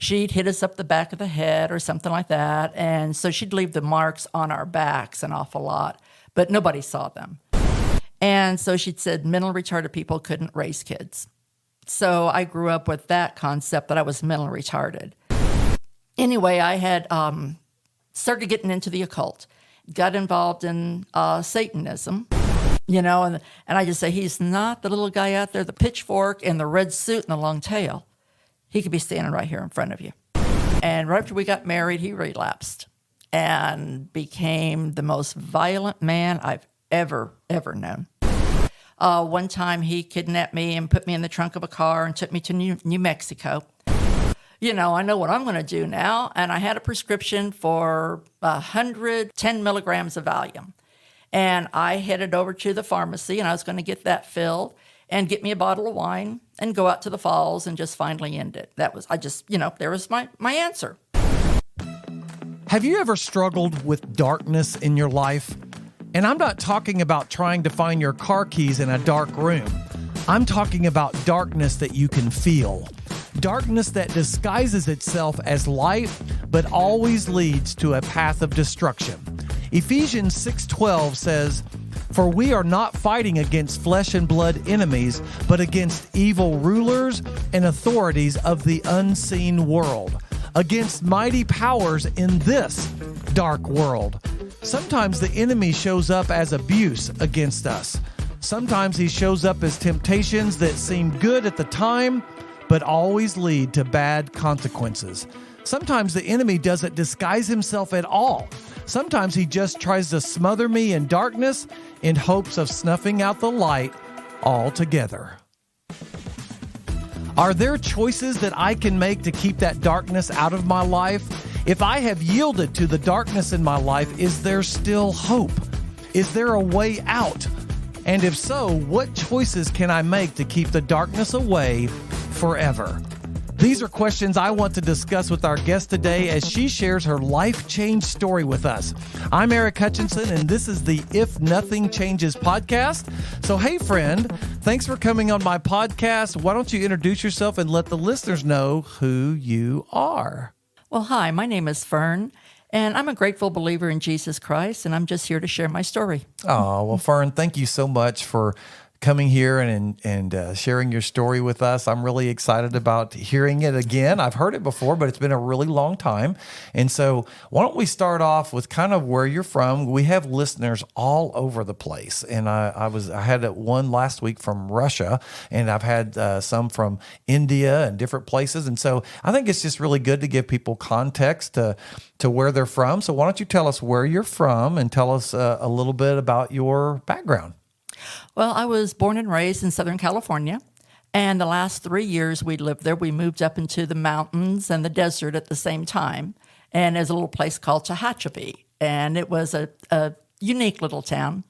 she'd hit us up the back of the head or something like that. And so she'd leave the marks on our backs an awful lot, but nobody saw them. And so she'd said mentally retarded people couldn't raise kids. So I grew up with that concept that I was mentally retarded. Anyway, I had started getting into the occult, got involved in Satanism, and I just say, he's not the little guy out there, the pitchfork and the red suit and the long tail. He could be standing right here in front of you. And right after we got married, he relapsed and became the most violent man I've ever known. One time he kidnapped me and put me in the trunk of a car and took me to New Mexico. I know what I'm going to do now. And I had a prescription for 110 milligrams of Valium. And I headed over to the pharmacy and I was going to get that filled and get me a bottle of wine and go out to the falls and just finally end it. There was my answer. Have you ever struggled with darkness in your life? And I'm not talking about trying to find your car keys in a dark room. I'm talking about darkness that you can feel. Darkness that disguises itself as light, but always leads to a path of destruction. Ephesians 6:12 says, "For we are not fighting against flesh and blood enemies, but against evil rulers and authorities of the unseen world, against mighty powers in this dark world." Sometimes the enemy shows up as abuse against us. Sometimes he shows up as temptations that seem good at the time, but always lead to bad consequences. Sometimes the enemy doesn't disguise himself at all. Sometimes he just tries to smother me in darkness in hopes of snuffing out the light altogether. Are there choices that I can make to keep that darkness out of my life? If I have yielded to the darkness in my life, is there still hope? Is there a way out? And if so, what choices can I make to keep the darkness away forever? These are questions I want to discuss with our guest today as she shares her life change story with us. I'm Eric Hutchinson, and this is the If Nothing Changes podcast. So, hey, friend, thanks for coming on my podcast. Why don't you introduce yourself and let the listeners know who you are? Well, hi, my name is Fern, and I'm a grateful believer in Jesus Christ, and I'm just here to share my story. Oh, well, Fern, thank you so much for coming here and sharing your story with us. I'm really excited about hearing it again. I've heard it before, but it's been a really long time. And so why don't we start off with kind of where you're from? We have listeners all over the place. And I had one last week from Russia, and I've had some from India and different places. And so I think it's just really good to give people context to where they're from. So why don't you tell us where you're from and tell us a little bit about your background? Well, I was born and raised in Southern California, and the last 3 years we lived there, we moved up into the mountains and the desert at the same time, and there's a little place called Tehachapi, and it was a unique little town,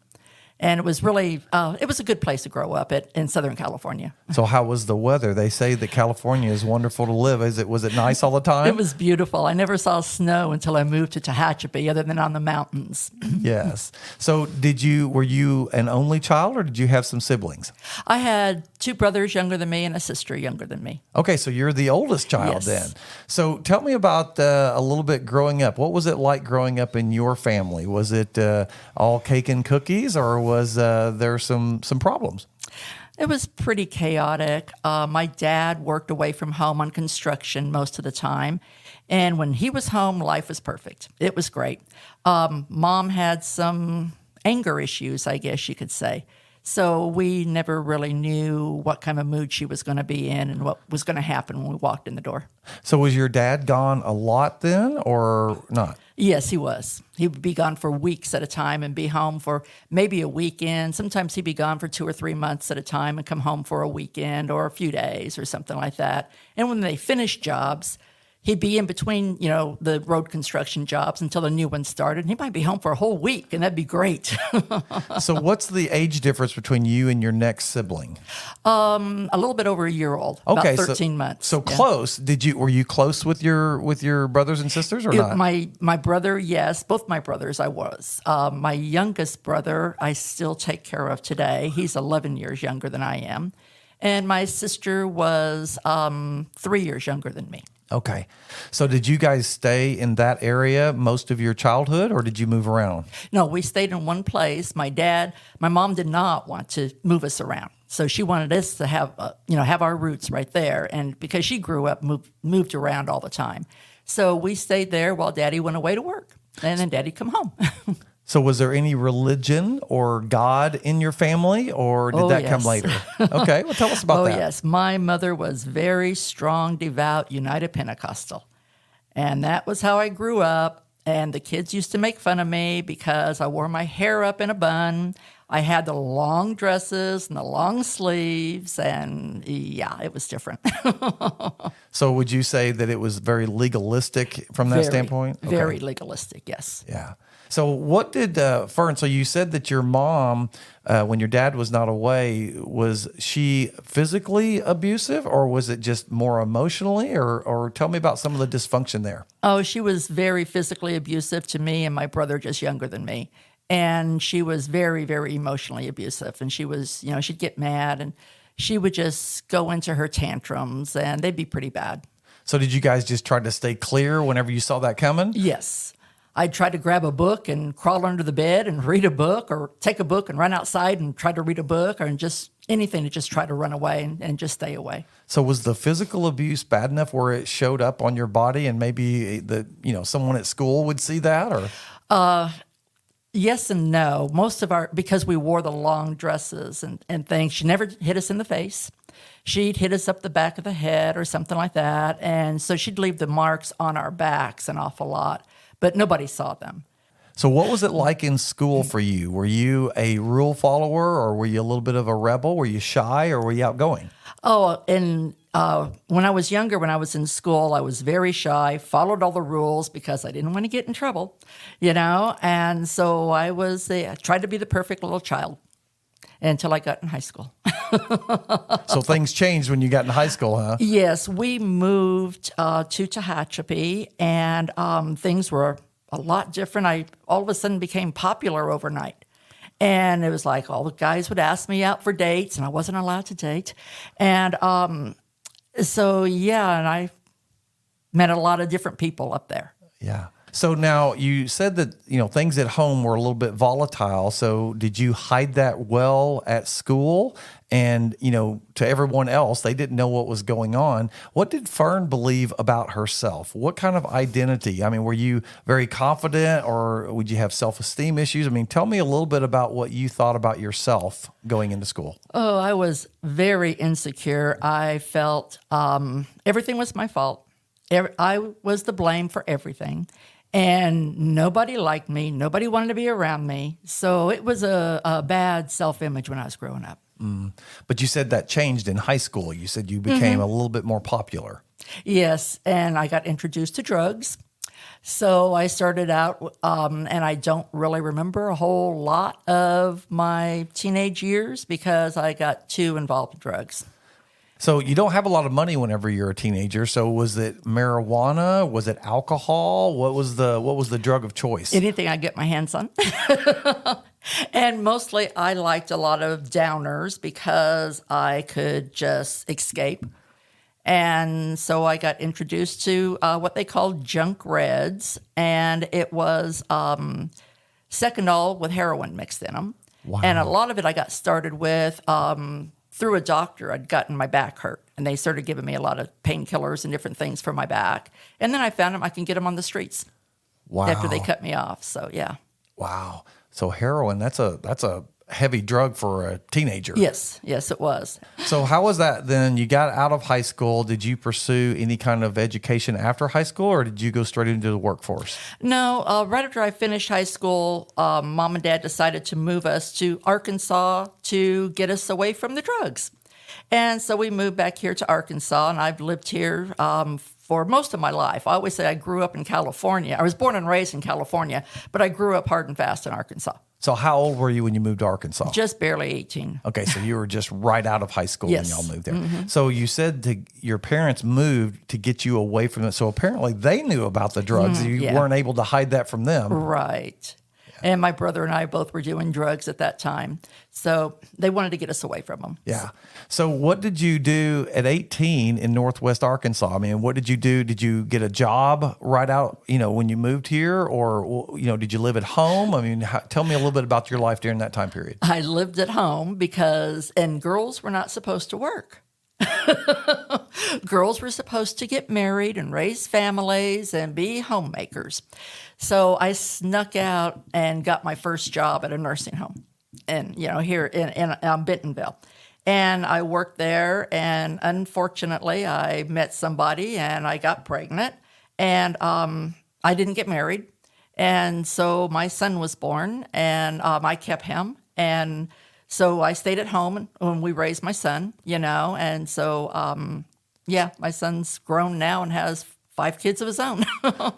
and it was really, it was a good place to grow up in Southern California. So how was the weather? They say that California is wonderful to live. Was it nice all the time? It was beautiful. I never saw snow until I moved to Tehachapi, other than on the mountains. Yes. So were you an only child, or did you have some siblings? I had 2 brothers younger than me and a sister younger than me. Okay, so you're the oldest child. Yes. Then. So tell me about a little bit growing up. What was it like growing up in your family? Was it all cake and cookies, or was there some problems? It was pretty chaotic. My dad worked away from home on construction most of the time. And when he was home, life was perfect. It was great. Mom had some anger issues, I guess you could say. So we never really knew what kind of mood she was going to be in and what was going to happen when we walked in the door. So was your dad gone a lot then, or not? Yes, he was. He would be gone for weeks at a time and be home for maybe a weekend. Sometimes he'd be gone for 2 or 3 months at a time and come home for a weekend or a few days or something like that. And when they finished jobs, he'd be in between, the road construction jobs until the new one started. And he might be home for a whole week, and that'd be great. So what's the age difference between you and your next sibling? A little bit over a year old, okay, about 13 months. So yeah. Close. Were you close with your brothers and sisters or not? My brother, yes. Both my brothers, I was. My youngest brother, I still take care of today. He's 11 years younger than I am. And my sister was 3 years younger than me. Okay. So did you guys stay in that area most of your childhood, or did you move around? No, we stayed in one place. My mom did not want to move us around. So she wanted us to have our roots right there. And because she grew up, moved around all the time. So we stayed there while Daddy went away to work. And then Daddy'd come home. So was there any religion or God in your family, or did that come yes. later? Okay, well, tell us about that. Oh, yes. My mother was very strong, devout, United Pentecostal. And that was how I grew up. And the kids used to make fun of me because I wore my hair up in a bun. I had the long dresses and the long sleeves. And yeah, it was different. So would you say that it was very legalistic from that standpoint? Okay. Very legalistic, yes. Yeah. So what did Fern? So you said that your mom, when your dad was not away, was she physically abusive, or was it just more emotionally? Or tell me about some of the dysfunction there. Oh, she was very physically abusive to me and my brother, just younger than me. And she was very, very emotionally abusive. And she was, she'd get mad and she would just go into her tantrums, and they'd be pretty bad. So did you guys just try to stay clear whenever you saw that coming? Yes. I'd try to grab a book and crawl under the bed and read a book, or take a book and run outside and try to read a book, or just anything to just try to run away and just stay away. So was the physical abuse bad enough where it showed up on your body, and maybe someone at school would see that, or? Yes and no. Because we wore the long dresses and things, she never hit us in the face. She'd hit us up the back of the head or something like that. And so she'd leave the marks on our backs an awful lot, but nobody saw them. So what was it like in school for you? Were you a rule follower, or were you a little bit of a rebel? Were you shy, or were you outgoing? Oh, and when I was younger, when I was in school, I was very shy, followed all the rules because I didn't want to get in trouble, and so I tried to be the perfect little child until I got in high school. So things changed when you got in high school, huh? Yes, we moved to Tehachapi, and things were a lot different. I all of a sudden became popular overnight. And it was like all the guys would ask me out for dates, and I wasn't allowed to date. And and I met a lot of different people up there. Yeah. So now you said that, things at home were a little bit volatile. So did you hide that well at school? And, to everyone else, they didn't know what was going on. What did Fern believe about herself? What kind of identity? I mean, were you very confident, or would you have self-esteem issues? I mean, tell me a little bit about what you thought about yourself going into school. Oh, I was very insecure. I felt everything was my fault. I was the blame for everything. And nobody liked me. Nobody wanted to be around me. So it was a bad self-image when I was growing up. But you said that changed in high school. You said you became a little bit more popular. Yes, and I got introduced to drugs. So I started out, and I don't really remember a whole lot of my teenage years because I got too involved with drugs. So you don't have a lot of money whenever you're a teenager. So was it marijuana? Was it alcohol? What was the drug of choice? Anything I get my hands on. And mostly I liked a lot of downers because I could just escape. And so I got introduced to what they called junk reds, and it was Secondol with heroin mixed in them. Wow. And a lot of it I got started with through a doctor. I'd gotten my back hurt, and they started giving me a lot of painkillers and different things for my back. And then I found I can get them on the streets. Wow. After they cut me off. So, yeah. Wow. So heroin, that's a heavy drug for a teenager. Yes, it was. So how was that then? You got out of high school. Did you pursue any kind of education after high school, or did you go straight into the workforce? No, right after I finished high school, Mom and Dad decided to move us to Arkansas to get us away from the drugs. And so we moved back here to Arkansas, and I've lived here for most of my life. I always say I grew up in California. I was born and raised in California, but I grew up hard and fast in Arkansas. So how old were you when you moved to Arkansas? Just barely 18. Okay, so you were just right out of high school Yes. when y'all moved there. So you said your parents moved to get you away from it. So apparently they knew about the drugs. You yeah. weren't able to hide that from them. Right. And my brother and I both were doing drugs at that time. So they wanted to get us away from them. Yeah. So what did you do at 18 in Northwest Arkansas? I mean, what did you do? Did you get a job right out, when you moved here, or, did you live at home? I mean, tell me a little bit about your life during that time period. I lived at home and girls were not supposed to work. Girls were supposed to get married and raise families and be homemakers. So I snuck out and got my first job at a nursing home, and here in Bentonville. And I worked there, and unfortunately, I met somebody, and I got pregnant, and I didn't get married, and so my son was born, and I kept him, and so I stayed at home when we raised my son, and so, my son's grown now and has 5 kids of his own.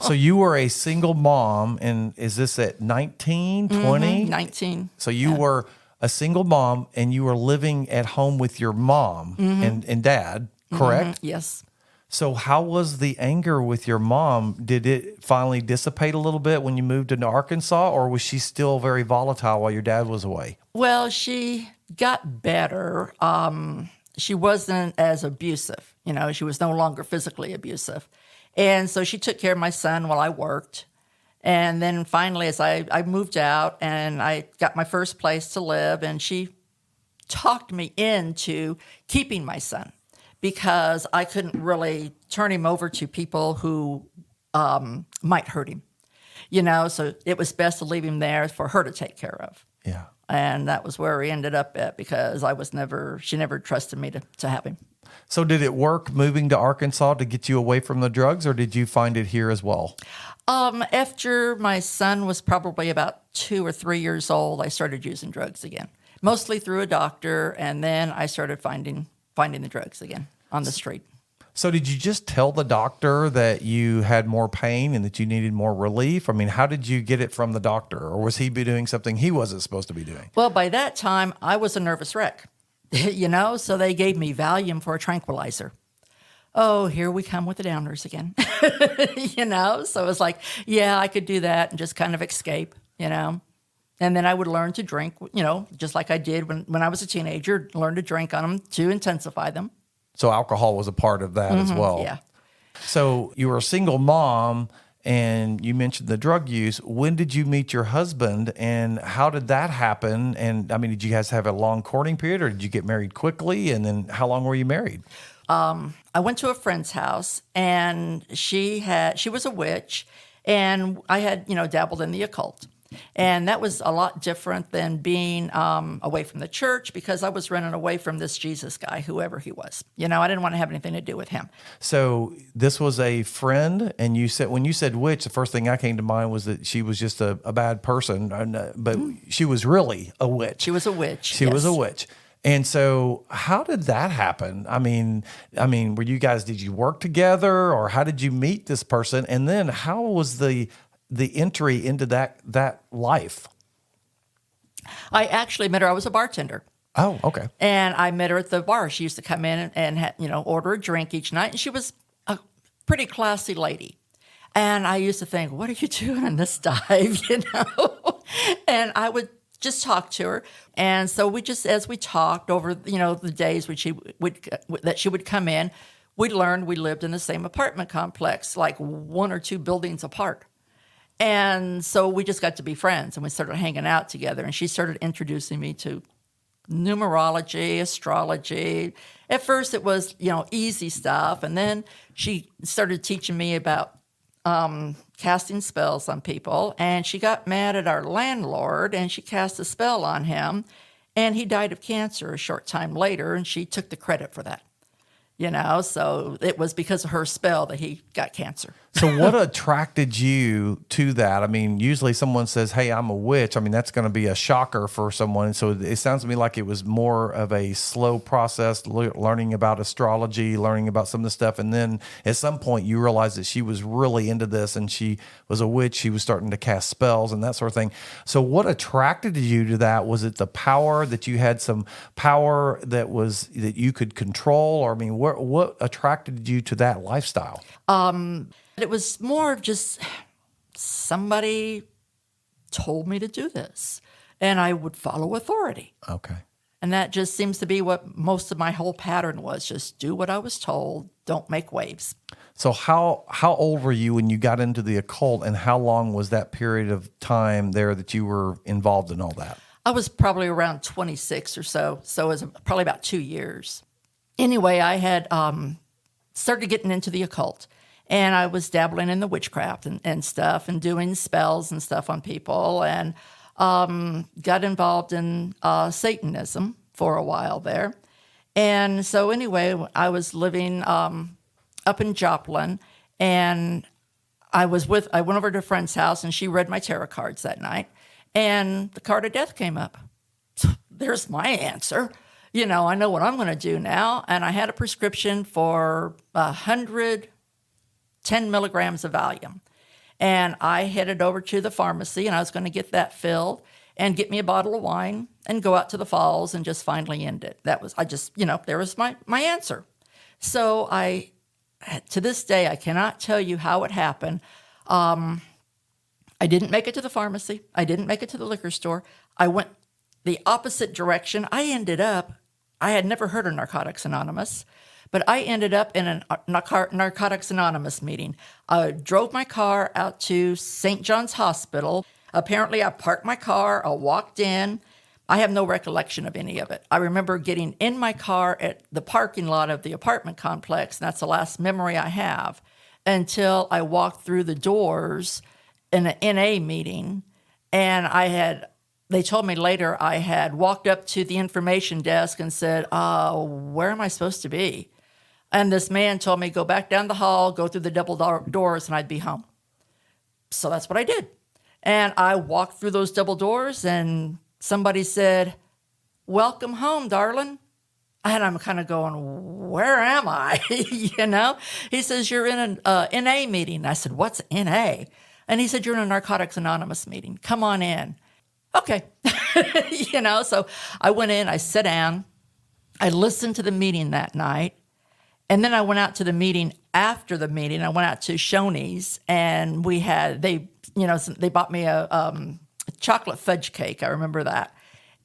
So you were a single mom, and is this at 19, 20? 19. So you were a single mom, and you were living at home with your mom and dad, correct? Yes. So how was the anger with your mom? Did it finally dissipate a little bit when you moved into Arkansas, or was she still very volatile while your dad was away? Well, she got better. She wasn't as abusive. She was no longer physically abusive. And so she took care of my son while I worked. And then finally, as I moved out and I got my first place to live, and she talked me into keeping my son because I couldn't really turn him over to people who might hurt him. So it was best to leave him there for her to take care of. Yeah. And that was where we ended up at, because she never trusted me to have him. So did it work moving to Arkansas to get you away from the drugs, or did you find it here as well? After my son was probably about 2 or 3 years old, I started using drugs again, mostly through a doctor, and then I started finding the drugs again on the street. So did you just tell the doctor that you had more pain and that you needed more relief? I mean, how did you get it from the doctor, or was he doing something he wasn't supposed to be doing? Well, by that time, I was a nervous wreck, so they gave me Valium for a tranquilizer. Oh, here we come with the downers again, so it was like, yeah, I could do that and just kind of escape, and then I would learn to drink, just like I did when I was a teenager, learn to drink on them to intensify them. So alcohol was a part of that as well. Yeah. So you were a single mom, and you mentioned the drug use. When did you meet your husband, and how did that happen? And I mean, did you guys have a long courting period, or did you get married quickly? And then how long were you married? I went to a friend's house, and she was a witch, and I had, dabbled in the occult. And that was a lot different than being away from the church, because I was running away from this Jesus guy, whoever he was. I didn't want to have anything to do with him. So this was a friend, and when you said witch, the first thing I came to mind was that she was just a bad person, but she was really a witch. She was a witch. She was a witch. And so how did that happen? I mean, did you work together, or how did you meet this person? And then how was the entry into that life? I actually met her. I was a bartender. Oh, okay. And I met her at the bar. She used to come in and order a drink each night. And she was a pretty classy lady. And I used to think, what are you doing in this dive, And I would just talk to her. And so as we talked over, the days when she would come in, we learned we lived in the same apartment complex, like 1 or 2 buildings apart. And so we just got to be friends, and we started hanging out together, and she started introducing me to numerology, astrology. At first it was, easy stuff. And then she started teaching me about casting spells on people. And she got mad at our landlord, and she cast a spell on him, and he died of cancer a short time later, and she took the credit for that. So it was because of her spell that he got cancer. So what attracted you to that? I mean, usually someone says, hey, I'm a witch. I mean, that's going to be a shocker for someone. So it sounds to me like it was more of a slow process, learning about astrology, learning about some of the stuff. And then at some point you realized that she was really into this, and she was a witch. She was starting to cast spells and that sort of thing. So what attracted you to that? Was it the power, that you had some power that you could control? Or I mean, what attracted you to that lifestyle? It was more of just somebody told me to do this, and I would follow authority. Okay. And that just seems to be what most of my whole pattern was. Just do what I was told. Don't make waves. So how old were you when you got into the occult, and how long was that period of time there that you were involved in all that? I was probably around 26 or so. So it was probably about 2 years. Anyway, I had started getting into the occult. And I was dabbling in the witchcraft and stuff and doing spells and stuff on people, and got involved in Satanism for a while there. And so anyway, I was living up in Joplin, and I went over to a friend's house, and she read my tarot cards that night, and the card of death came up. There's my answer. I know what I'm going to do now. And I had a prescription for 10 milligrams of Valium. And I headed over to the pharmacy, and I was going to get that filled and get me a bottle of wine and go out to the falls and just finally end it. There was my answer. So to this day, I cannot tell you how it happened. I didn't make it to the pharmacy. I didn't make it to the liquor store. I went the opposite direction. I had never heard of Narcotics Anonymous, but I ended up in a Narcotics Anonymous meeting. I drove my car out to St. John's Hospital. Apparently, I parked my car, I walked in. I have no recollection of any of it. I remember getting in my car at the parking lot of the apartment complex, and that's the last memory I have, until I walked through the doors in an NA meeting, and they told me later I had walked up to the information desk and said, where am I supposed to be? And this man told me, go back down the hall, go through the double doors, and I'd be home. So that's what I did. And I walked through those double doors, and somebody said, welcome home, darling. And I'm kind of going, where am I? He says, you're in an NA meeting. I said, what's NA? And he said, you're in a Narcotics Anonymous meeting. Come on in. Okay. So I went in, I sat down, I listened to the meeting that night. And then I went out to the meeting after the meeting. I went out to Shoney's, and they bought me a chocolate fudge cake. I remember that.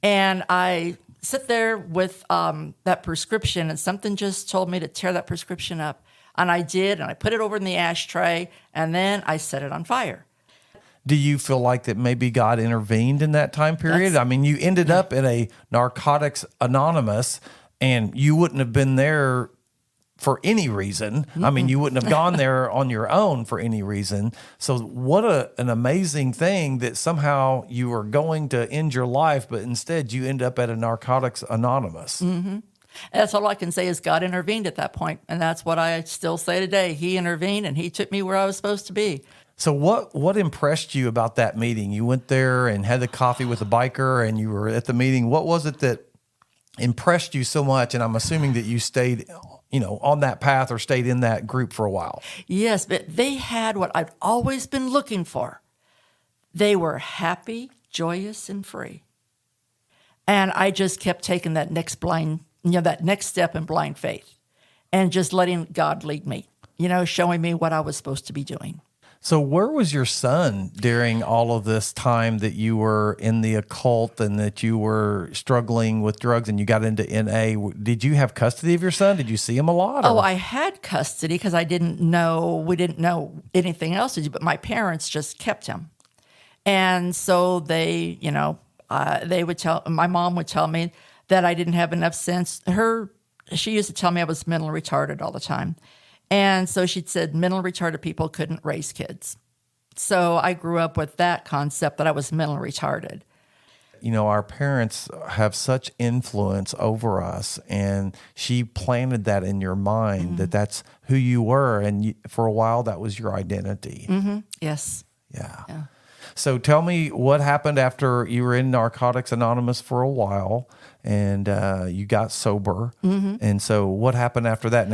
And I sit there with that prescription, and something just told me to tear that prescription up. And I did, and I put it over in the ashtray, and then I set it on fire. Do you feel like that maybe God intervened in that time period? You ended up in a Narcotics Anonymous, and you wouldn't have been there for any reason. Mm-hmm. You wouldn't have gone there on your own for any reason. So what an amazing thing that somehow you were going to end your life, but instead you end up at a Narcotics Anonymous. Mm-hmm. That's all I can say is God intervened at that point, and that's what I still say today. He intervened, and he took me where I was supposed to be. So what impressed you about that meeting? You went there and had the coffee with the biker, and you were at the meeting. What was it that impressed you so much? And I'm assuming that you stayed, on that path or stayed in that group for a while. Yes, but they had what I've always been looking for. They were happy, joyous, and free. And I just kept taking that next step in blind faith, and just letting God lead me, showing me what I was supposed to be doing. So where was your son during all of this time that you were in the occult and that you were struggling with drugs and you got into NA? Did you have custody of your son? Did you see him a lot? Oh, I had custody because we didn't know anything else to do, but my parents just kept him. And so they my mom would tell me that I didn't have enough sense. She used to tell me I was mentally retarded all the time. And so she'd said mentally retarded people couldn't raise kids. So I grew up with that concept that I was mentally retarded. Our parents have such influence over us, and she planted that in your mind that that's who you were. And for a while, that was your identity. Mm-hmm. Yes. Yeah. So tell me what happened after you were in Narcotics Anonymous for a while and you got sober. Mm-hmm. And so what happened after that?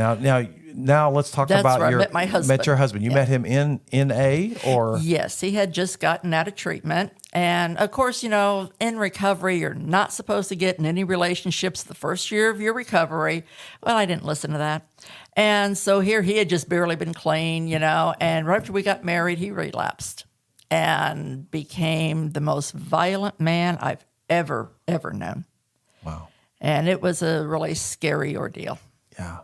Now let's talk about where I met my husband. Met your husband. You met him in NA or? Yes, he had just gotten out of treatment. And of course, in recovery, you're not supposed to get in any relationships the first year of your recovery. Well, I didn't listen to that. And so here he had just barely been clean, and right after we got married, he relapsed. and became the most violent man I've ever known. Wow. And it was a really scary ordeal. Yeah.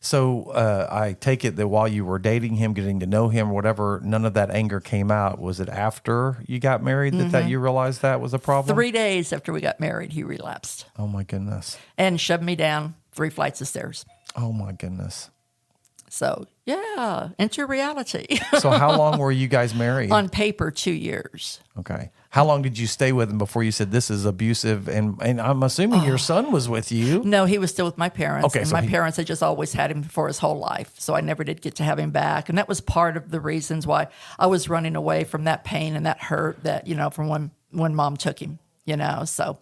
So I take it that while you were dating him, getting to know him, whatever, none of that anger came out. Was it after you got married that you realized that was a problem? 3 days after we got married, he relapsed Oh, my goodness. and shoved me down 3 flights of stairs. Oh, my goodness. So, yeah, enter reality. So how long were you guys married? On paper, 2 years. Okay. How long did you stay with him before you said this is abusive? And I'm assuming your son was with you. No, he was still with my parents. Okay, and so my parents had just always had him for his whole life. So I never did get to have him back. And that was part of the reasons why I was running away from that pain and that hurt that, from when mom took him, So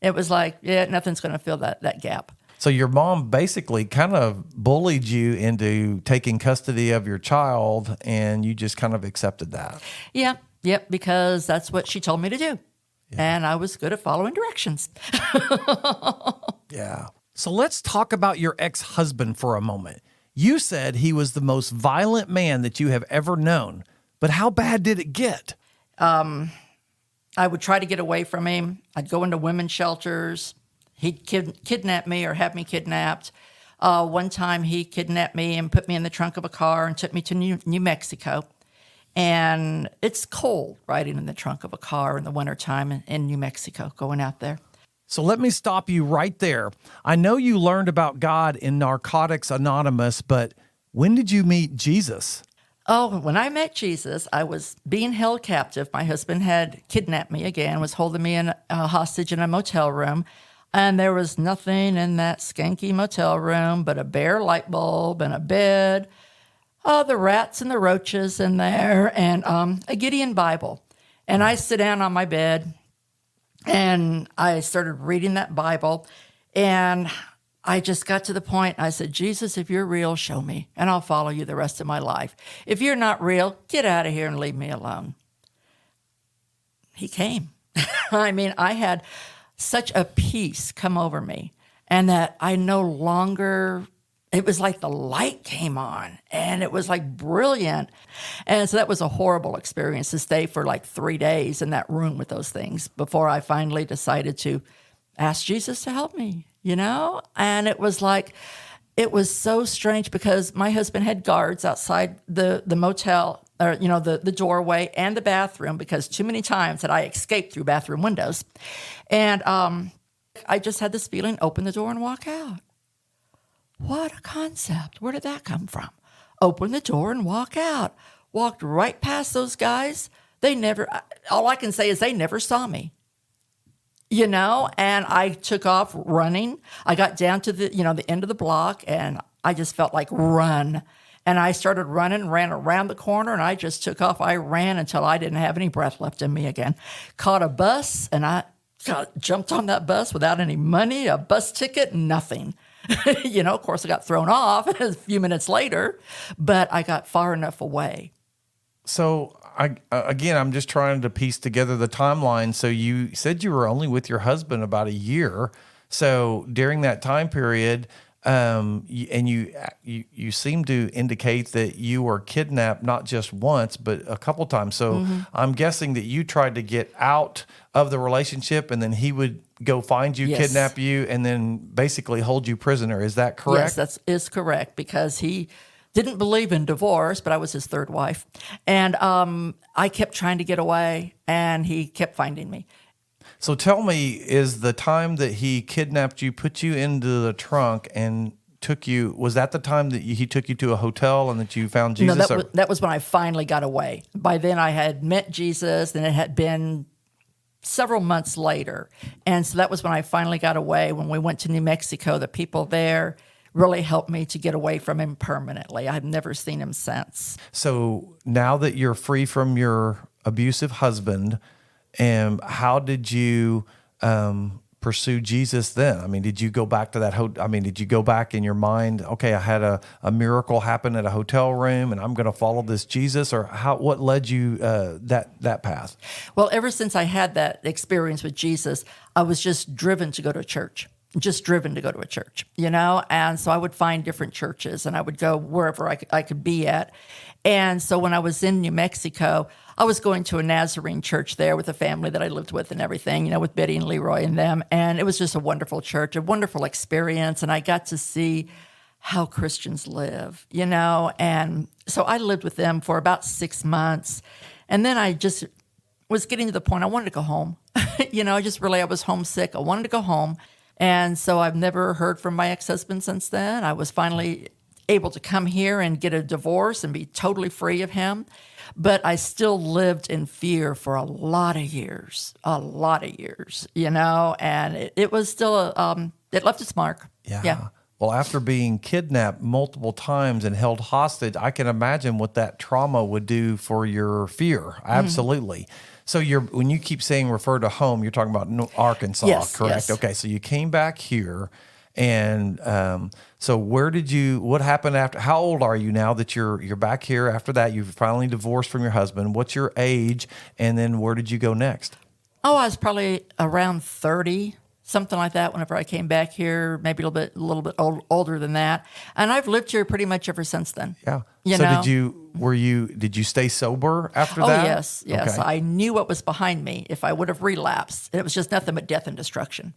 it was like, yeah, nothing's going to fill that gap. So your mom basically kind of bullied you into taking custody of your child, and you just kind of accepted that. Yeah, yep, because that's what she told me to do. Yeah. And I was good at following directions. Yeah. So let's talk about your ex-husband for a moment. You said he was the most violent man that you have ever known, but how bad did it get? I would try to get away from him. I'd go into women's shelters. He'd kidnap me or have me kidnapped. One time he kidnapped me and put me in the trunk of a car and took me to New Mexico. And it's cold riding in the trunk of a car in the wintertime in New Mexico, going out there. So let me stop you right there. I know you learned about God in Narcotics Anonymous, but when did you meet Jesus? Oh, when I met Jesus, I was being held captive. My husband had kidnapped me again, was holding me in a hostage in a motel room. And there was nothing in that skanky motel room but a bare light bulb and a bed, the rats and the roaches in there, and a Gideon Bible. And I sit down on my bed, and I started reading that Bible, and I just got to the point, I said, Jesus, if you're real, show me, and I'll follow you the rest of my life. If you're not real, get out of here and leave me alone. He came. I mean, I had such a peace come over me, and that I no longer, it was like the light came on, and it was like brilliant. And so that was a horrible experience to stay for like 3 days in that room with those things before I finally decided to ask Jesus to help me, And it was like, it was so strange because my husband had guards outside the motel, or, the doorway and the bathroom, because too many times that I escaped through bathroom windows. And I just had this feeling, open the door and walk out. What a concept. Where did that come from? Open the door and walk out. Walked right past those guys. All I can say is they never saw me. And I took off running. I got down to the end of the block, and I just felt like run. And I started running, ran around the corner, and I just took off. I ran until I didn't have any breath left in me again. Caught a bus, and I jumped on that bus without any money, a bus ticket, nothing. Of course, I got thrown off a few minutes later, but I got far enough away. So I'm just trying to piece together the timeline. So you said you were only with your husband about a year. So during that time period, you seem to indicate that you were kidnapped not just once, but a couple times. So I'm guessing that you tried to get out of the relationship, and then he would go find you, Yes. kidnap you, and then basically hold you prisoner. Is that correct? Yes, that is correct, because he didn't believe in divorce, but I was his third wife. And I kept trying to get away, and he kept finding me. So tell me, is the time that he kidnapped you, put you into the trunk, and took you, was that the time that he took you to a hotel and that you found Jesus? No, that was when I finally got away. By then I had met Jesus, and it had been several months later. And so that was when I finally got away. When we went to New Mexico, the people there really helped me to get away from him permanently. I've never seen him since. So now that you're free from your abusive husband, how did you pursue Jesus then? I mean, did you go back to did you go back in your mind, okay, I had a miracle happen at a hotel room and I'm going to follow this Jesus? Or what led you that path? Well, ever since I had that experience with Jesus, I was just driven to go to church. And so I would find different churches, and I would go wherever I could be at. And so when I was in New Mexico, I was going to a Nazarene church there with a family that I lived with and everything, with Betty and Leroy and them. And it was just a wonderful church, a wonderful experience. And I got to see how Christians live, And so I lived with them for about 6 months. And then I just was getting to the point I wanted to go home. I was homesick. I wanted to go home. And so I've never heard from my ex-husband since then. I was finally able to come here and get a divorce and be totally free of him. But I still lived in fear for a lot of years, and it was still, it left its mark. Yeah. Well, after being kidnapped multiple times and held hostage, I can imagine what that trauma would do for your fear. Absolutely. So when you keep saying refer to home, you're talking about Arkansas, yes, correct? Yes. Okay, so you came back here, and so what happened after? How old are you now that you're back here? After that, you've finally divorced from your husband. What's your age, and then where did you go next? Oh, I was probably around 30. Something like that whenever I came back here, maybe a little bit older than that. And I've lived here pretty much ever since then. Yeah. Did you stay sober after that? Oh, yes. Okay. I knew what was behind me if I would have relapsed. It was just nothing but death and destruction.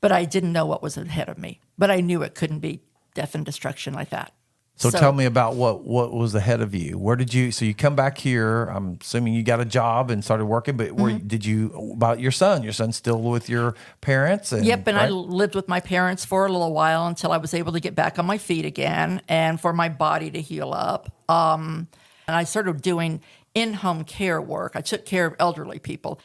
But I didn't know what was ahead of me. But I knew it couldn't be death and destruction like that. So tell me about what was ahead of you. So you come back here, I'm assuming you got a job and started working, but about your son? Your son's still with your parents? Yep, and right? I lived with my parents for a little while until I was able to get back on my feet again and for my body to heal up. And I started doing in-home care work. I took care of elderly people.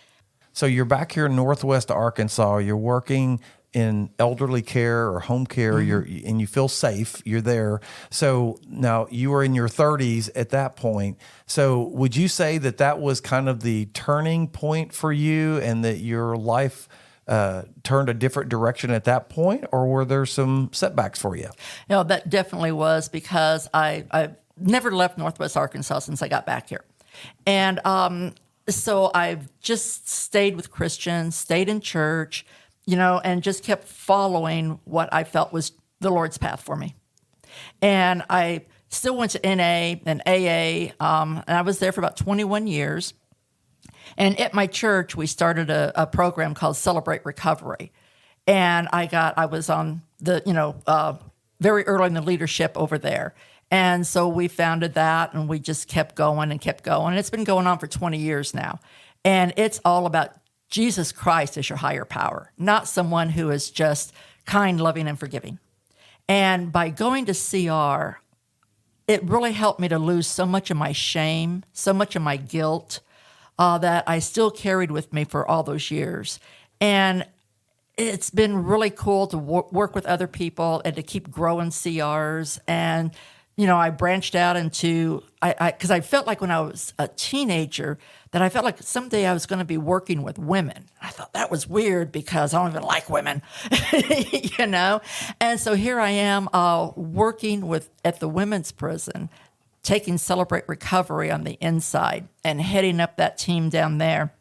So you're back here in Northwest Arkansas. You're working in elderly care or home care, and you feel safe, you're there. So now you were in your 30s at that point. So would you say that was kind of the turning point for you and that your life turned a different direction at that point, or were there some setbacks for you? No, that definitely was, because I've never left Northwest Arkansas since I got back here. And so I've just stayed with Christians, stayed in church, and just kept following what I felt was the Lord's path for me. And I still went to NA and AA, and I was there for about 21 years. And at my church, we started a program called Celebrate Recovery. And I was on the, very early in the leadership over there. And so we founded that, and we just kept going and kept going. And it's been going on for 20 years now. And it's all about Jesus Christ as your higher power, not someone who is just kind, loving, and forgiving. And by going to CR, it really helped me to lose so much of my shame, so much of my guilt that I still carried with me for all those years. And it's been really cool to work with other people and to keep growing CRs. And, I branched out into, because I felt like when I was a teenager that I felt like someday I was going to be working with women. I thought that was weird because I don't even like women, And so here I am working at the women's prison, taking Celebrate Recovery on the inside and heading up that team down there.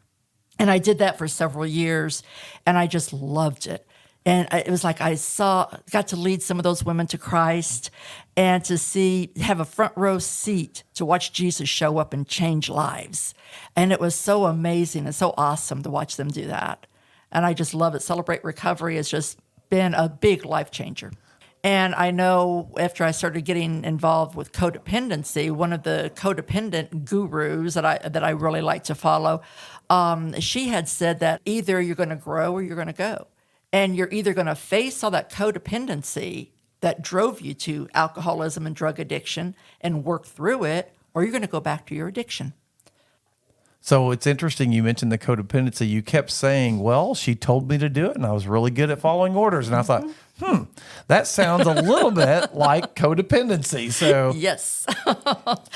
And I did that for several years, and I just loved it. And it was like got to lead some of those women to Christ and to have a front row seat to watch Jesus show up and change lives. And it was so amazing and so awesome to watch them do that. And I just love it. Celebrate Recovery has just been a big life changer. And I know after I started getting involved with codependency, one of the codependent gurus that I really like to follow, she had said that either you're going to grow or you're going to go. And you're either going to face all that codependency that drove you to alcoholism and drug addiction and work through it, or you're going to go back to your addiction. So it's interesting you mentioned the codependency. You kept saying, well, she told me to do it, and I was really good at following orders. And I thought, that sounds a little bit like codependency. So yes,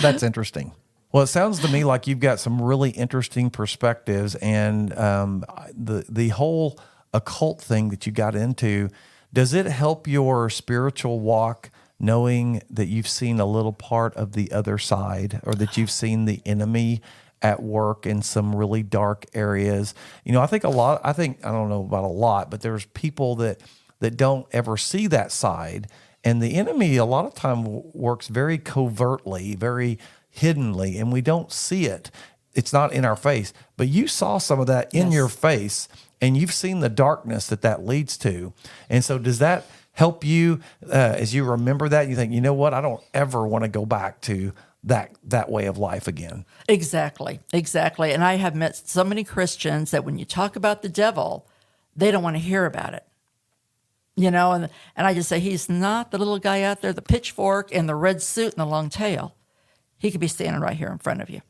that's interesting. Well, it sounds to me like you've got some really interesting perspectives, and the whole occult thing that you got into, does it help your spiritual walk knowing that you've seen a little part of the other side, or that you've seen the enemy at work in some really dark areas? I think I don't know about a lot, but there's people that don't ever see that side. And the enemy a lot of time works very covertly, very hiddenly and we don't see it. It's not in our face, but you saw some of that in your face, and you've seen the darkness that leads to. And so does that help you as you remember that? You think, you know what? I don't ever want to go back to that way of life again. Exactly. And I have met so many Christians that when you talk about the devil, they don't want to hear about it. And I just say, he's not the little guy out there, the pitchfork and the red suit and the long tail. He could be standing right here in front of you,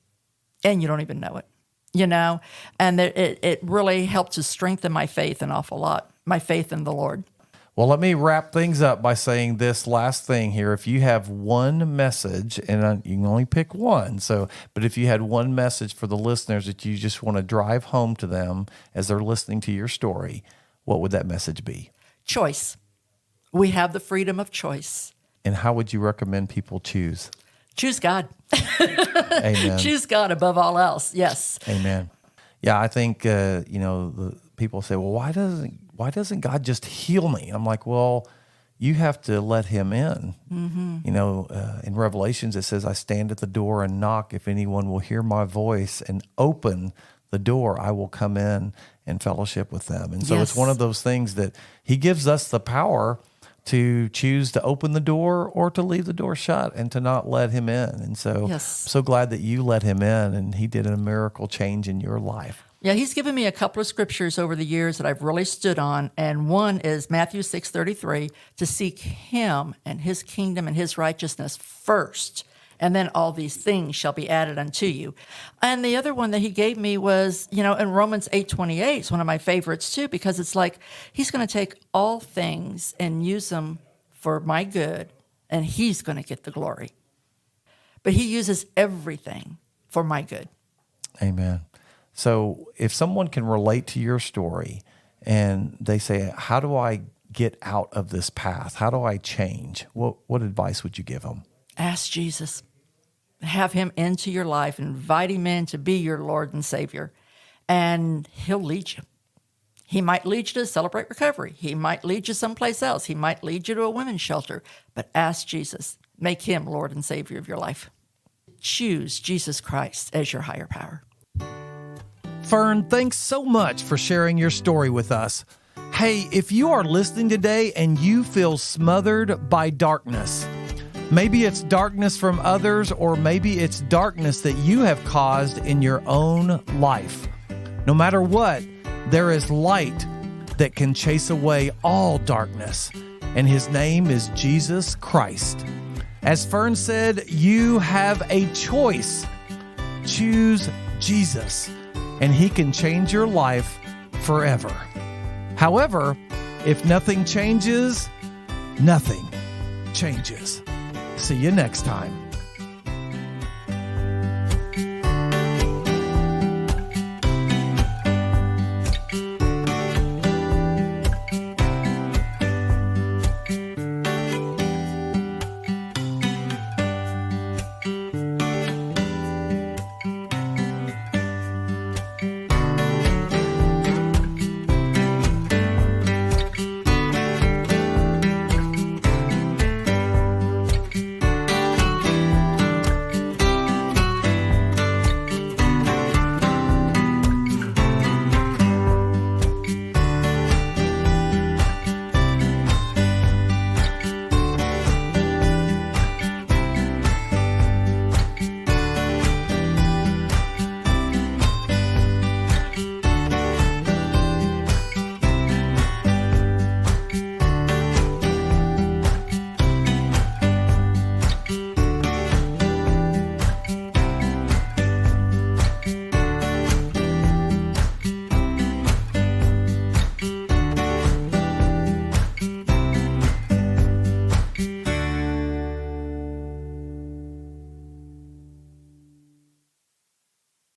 and you don't even know it, And it really helped to strengthen my faith an awful lot, my faith in the Lord. Well, let me wrap things up by saying this last thing here. If you have one message, and you can only pick one, but if you had one message for the listeners that you just want to drive home to them as they're listening to your story, what would that message be? Choice. We have the freedom of choice. And how would you recommend people choose? Choose God. Amen. Choose God above all else. Yes. Amen. Yeah, I think, the people say, well, why doesn't God just heal me? I'm like, well, you have to let him in. Mm-hmm. In Revelations, it says, I stand at the door and knock. If anyone will hear my voice and open the door, I will come in and fellowship with them. And so It's one of those things that he gives us the power to choose to open the door or to leave the door shut and to not let him in. And so I'm so glad that you let him in and he did a miracle change in your life. Yeah, he's given me a couple of scriptures over the years that I've really stood on. And one is Matthew 6:33, to seek him and his kingdom and his righteousness first, and then all these things shall be added unto you. And the other one that he gave me was, in Romans 8:28, it's one of my favorites too, because it's like he's going to take all things and use them for my good, and he's going to get the glory. But he uses everything for my good. Amen. So if someone can relate to your story and they say, how do I get out of this path? How do I change? What advice would you give them? Ask Jesus. Have him into your life, invite him in to be your Lord and Savior, and he'll lead you. He might lead you to Celebrate Recovery. He might lead you someplace else. He might lead you to a women's shelter, but ask Jesus. Make him Lord and Savior of your life. Choose Jesus Christ as your higher power. Fern, thanks so much for sharing your story with us. Hey, if you are listening today and you feel smothered by darkness, maybe it's darkness from others, or maybe it's darkness that you have caused in your own life. No matter what, there is light that can chase away all darkness, and his name is Jesus Christ. As Fern said, you have a choice. Choose Jesus, and he can change your life forever. However, if nothing changes, nothing changes. See you next time.